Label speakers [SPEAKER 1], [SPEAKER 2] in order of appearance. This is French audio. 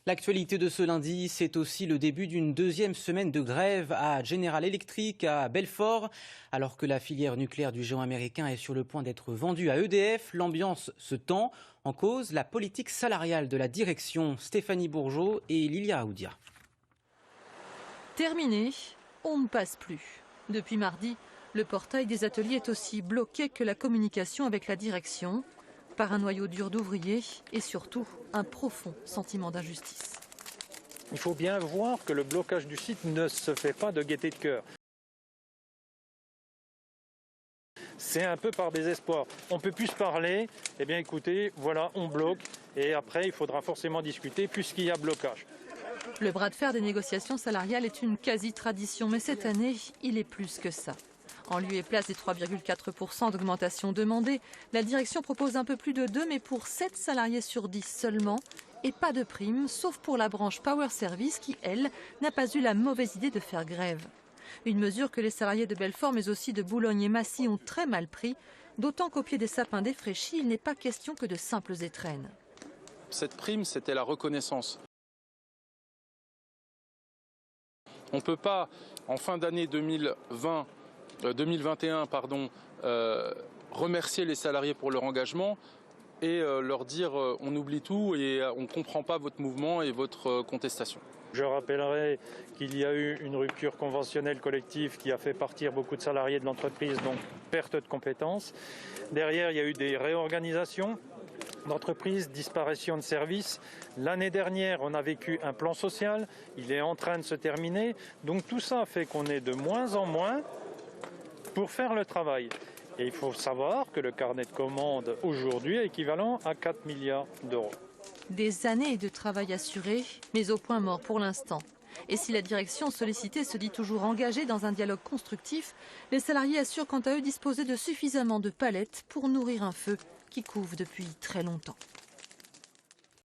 [SPEAKER 1] L'actualité de ce lundi, c'est aussi le début d'une deuxième semaine de grève à General Electric à Belfort. Alors que la filière nucléaire du géant américain est sur le point d'être vendue à EDF, l'ambiance se tend. En cause, la politique salariale de la direction. Stéphanie Bourgeot et Lilia Aoudia.
[SPEAKER 2] Terminé, on ne passe plus. Depuis mardi, le portail des ateliers est aussi bloqué que la communication avec la direction, par un noyau dur d'ouvriers et surtout un profond sentiment d'injustice.
[SPEAKER 3] Il faut bien voir que le blocage du site ne se fait pas de gaieté de cœur. C'est un peu par désespoir. On ne peut plus se parler. Eh bien écoutez, voilà, on bloque. Et après, il faudra forcément discuter puisqu'il y a blocage.
[SPEAKER 2] Le bras de fer des négociations salariales est une quasi-tradition, mais cette année, il est plus que ça. En lieu et place des 3,4% d'augmentation demandée, la direction propose un peu plus de 2, mais pour 7 salariés sur 10 seulement. Et pas de prime, sauf pour la branche Power Service qui, elle, n'a pas eu la mauvaise idée de faire grève. Une mesure que les salariés de Belfort, mais aussi de Boulogne et Massy ont très mal pris, d'autant qu'au pied des sapins défraîchis, il n'est pas question que de simples étrennes.
[SPEAKER 4] Cette prime, c'était la reconnaissance. On ne peut pas, en fin d'année 2021, remercier les salariés pour leur engagement et leur dire on oublie tout et on ne comprend pas votre mouvement et votre contestation.
[SPEAKER 3] Je rappellerai qu'il y a eu une rupture conventionnelle collective qui a fait partir beaucoup de salariés de l'entreprise, donc perte de compétences. Derrière, il y a eu des réorganisations d'entreprises, disparition de services. L'année dernière, on a vécu un plan social, il est en train de se terminer. Donc tout ça fait qu'on est de moins en moins pour faire le travail. Et il faut savoir que le carnet de commandes aujourd'hui est équivalent à 4 milliards d'euros.
[SPEAKER 2] Des années de travail assuré, mais au point mort pour l'instant. Et si la direction sollicitée se dit toujours engagée dans un dialogue constructif, les salariés assurent quant à eux disposer de suffisamment de palettes pour nourrir un feu qui couve depuis très longtemps.